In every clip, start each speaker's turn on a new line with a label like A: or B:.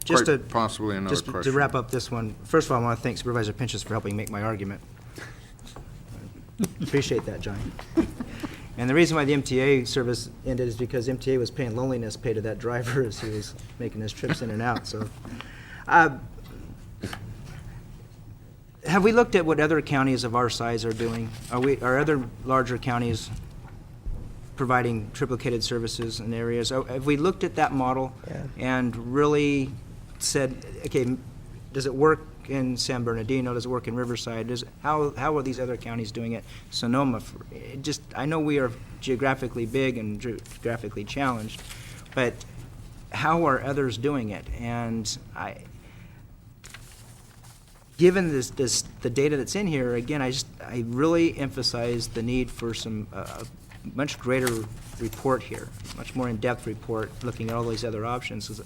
A: quite possibly another
B: just
A: question.
B: to wrap up this one, first of all, I want to thank Supervisor Pinchas for helping make my argument. Appreciate that, Johnny. And the reason why the MTA service ended is because MTA was paying loneliness pay to that driver as he was making his trips in and out. So, have we looked at what other counties of our size are doing? Are other larger counties providing triplicated services in areas? Have we looked at that model and really said, okay, does it work in San Bernardino? Does it work in Riverside? How are these other counties doing it? Sonoma, I know we are geographically big and geographically challenged, but how are others doing it? And given the data that's in here, again, I really emphasize the need for some much greater report here, much more in-depth report, looking at all these other options.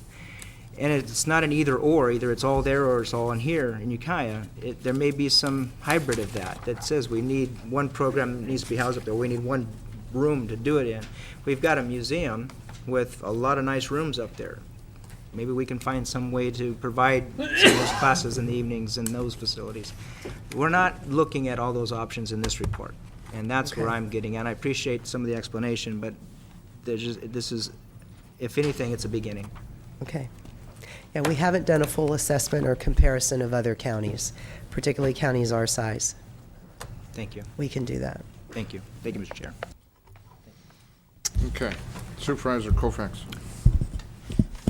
B: And it's not an either-or. Either it's all there or it's all in here in Ukiah. There may be some hybrid of that says we need one program that needs to be housed up there. We need one room to do it in. We've got a museum with a lot of nice rooms up there. Maybe we can find some way to provide some of those classes in the evenings in those facilities. We're not looking at all those options in this report, and that's where I'm getting at. I appreciate some of the explanation, but this is, if anything, it's a beginning.
C: Okay. Yeah, we haven't done a full assessment or comparison of other counties, particularly counties our size.
B: Thank you.
C: We can do that.
B: Thank you. Thank you, Mr. Chair.
A: Okay. Supervisor Koufax.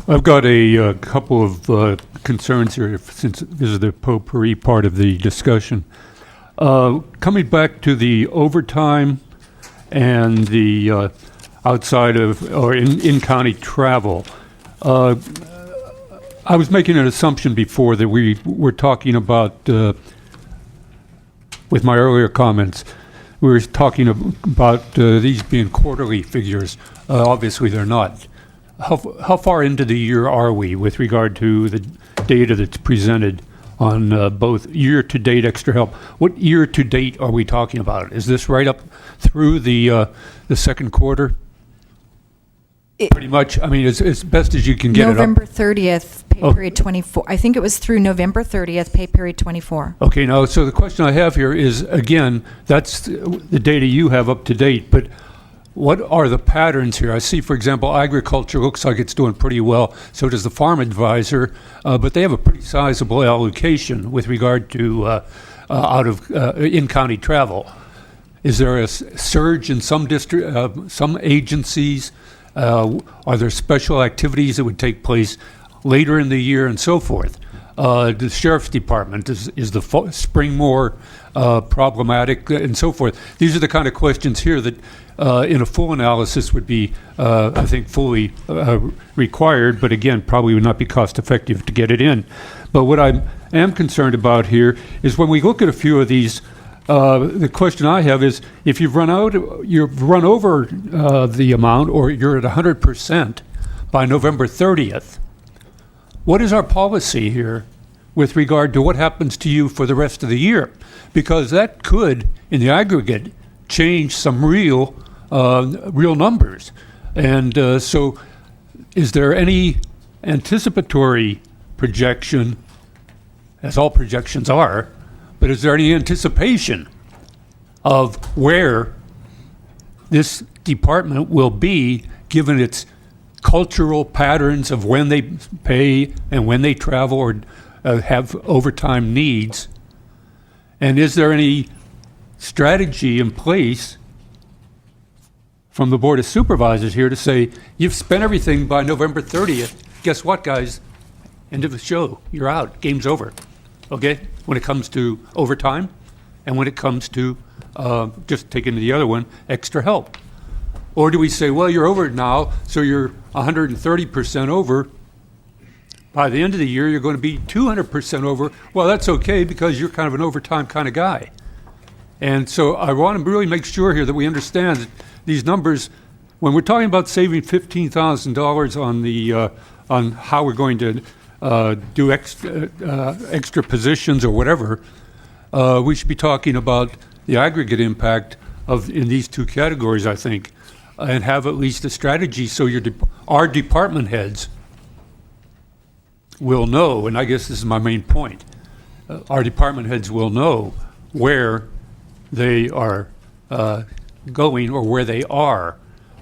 D: I've got a couple of concerns here, since this is the potpourri part of the discussion. Coming back to the overtime and the outside of or in-county travel, I was making an assumption before that we were talking about, with my earlier comments, we were talking about these being quarterly figures. Obviously, they're not. How far into the year are we with regard to the data that's presented on both year-to-date extra help? What year-to-date are we talking about? Is this right up through the second quarter? Pretty much. I mean, as best as you can get
E: November
D: it up.
E: 30th, pay period 24. I think it was through November 30th, pay period 24.
D: Okay, now, so the question I have here is, again, that's the data you have up to date, but what are the patterns here? I see, for example, agriculture looks like it's doing pretty well. So does the farm advisor, but they have a pretty sizable allocation with regard to out of in-county travel. Is there a surge in some some agencies? Are there special activities that would take place later in the year and so forth? The sheriff's department, is the spring more problematic and so forth? These are the kind of questions here that in a full analysis would be, I think, fully required, but again, probably would not be cost effective to get it in. But what I am concerned about here is when we look at a few of these, the question I have is, if you've run over the amount, or you're at 100% by November 30th, what is our policy here with regard to what happens to you for the rest of the year? Because that could, in the aggregate, change some real numbers. And so is there any anticipatory projection, as all projections are, but is there any anticipation of where this department will be given its cultural patterns of when they pay and when they travel or have overtime needs? And is there any strategy in place from the Board of Supervisors here to say, you've spent everything by November 30th. Guess what, guys? End of the show. You're out. Game's over. Okay? When it comes to overtime and when it comes to, just taking the other one, extra help. Or do we say, well, you're over it now, so you're 130% over. By the end of the year, you're going to be 200% over. Well, that's okay because you're kind of an overtime kind of guy. And so I want to really make sure here that we understand that these numbers, when we're talking about saving $15,000 on the on how we're going to do extra positions or whatever, we should be talking about the aggregate impact of in these two categories, I think, and have at least a strategy so our department heads will know, and I guess this is my main point, our department heads will know where they are going or where they are.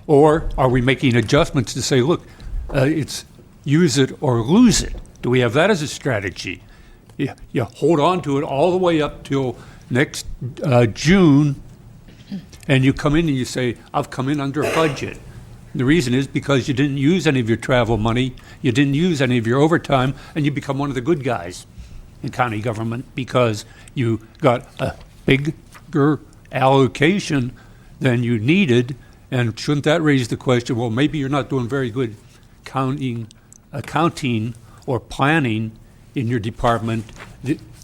D: Or are we making adjustments to say, look, it's use it or lose it? Do we have that as a strategy? You hold on to it all the way up till next June, and you come in and you say, I've come in under budget. The reason is because you didn't use any of your travel money, you didn't use any of your overtime, and you become one of the good guys in county government because you got a bigger allocation than you needed. And shouldn't that raise the question, well, maybe you're not doing very good accounting or planning in your department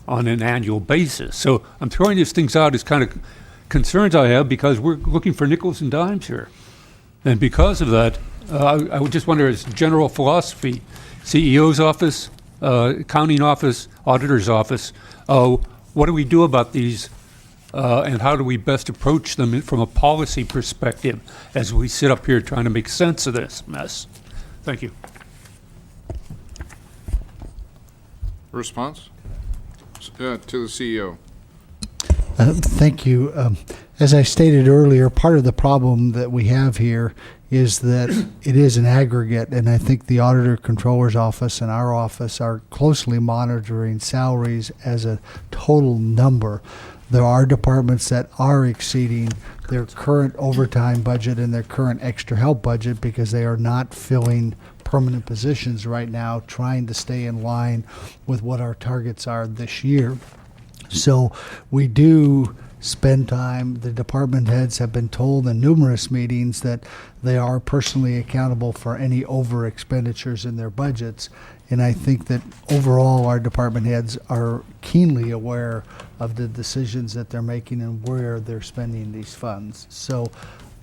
D: on an annual basis. So I'm throwing these things out as kind of concerns I have because we're looking for nickels and dimes here. And because of that, I would just wonder, as general philosophy, CEO's office, accounting office, auditor's office, what do we do about these and how do we best approach them from a policy perspective as we sit up here trying to make sense of this mess? Thank you.
A: Response? To the CEO.
F: Thank you. As I stated earlier, part of the problem that we have here is that it is an aggregate, and I think the Auditor Controller's Office and our office are closely monitoring salaries as a total number. There are departments that are exceeding their current overtime budget and their current extra help budget because they are not filling permanent positions right now, trying to stay in line with what our targets are this year. So we do spend time. The department heads have been told in numerous meetings that they are personally accountable for any over expenditures in their budgets. And I think that overall our department heads are keenly aware of the decisions that they're making and where they're spending these funds. So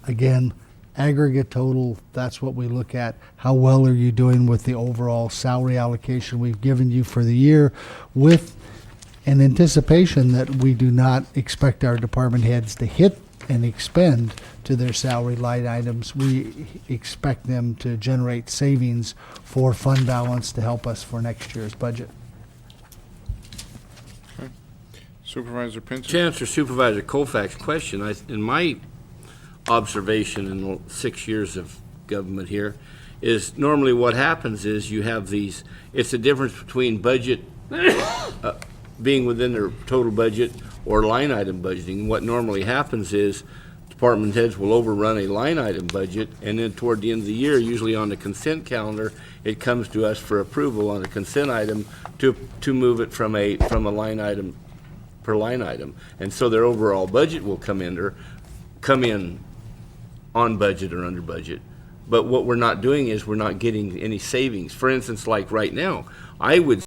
F: again, aggregate total, that's what we look at. How well are you doing with the overall salary allocation we've given you for the year, with an anticipation that we do not expect our department heads to hit and expend to their salary line items. We expect them to generate savings for fund balance to help us for next year's budget.
A: Supervisor Pinson?
G: Chancellor Supervisor Colfax question. In my observation in the 6 years of government here, is normally what happens is you have these, it's the difference between budget being within their total budget or line item budgeting. What normally happens is department heads will overrun a line item budget, and then toward the end of the year, usually on the consent calendar, it comes to us for approval on a consent item to move it from a line item per line item. And so their overall budget will come in on budget or under budget. But what we're not doing is we're not getting any savings. For instance, like right now, I would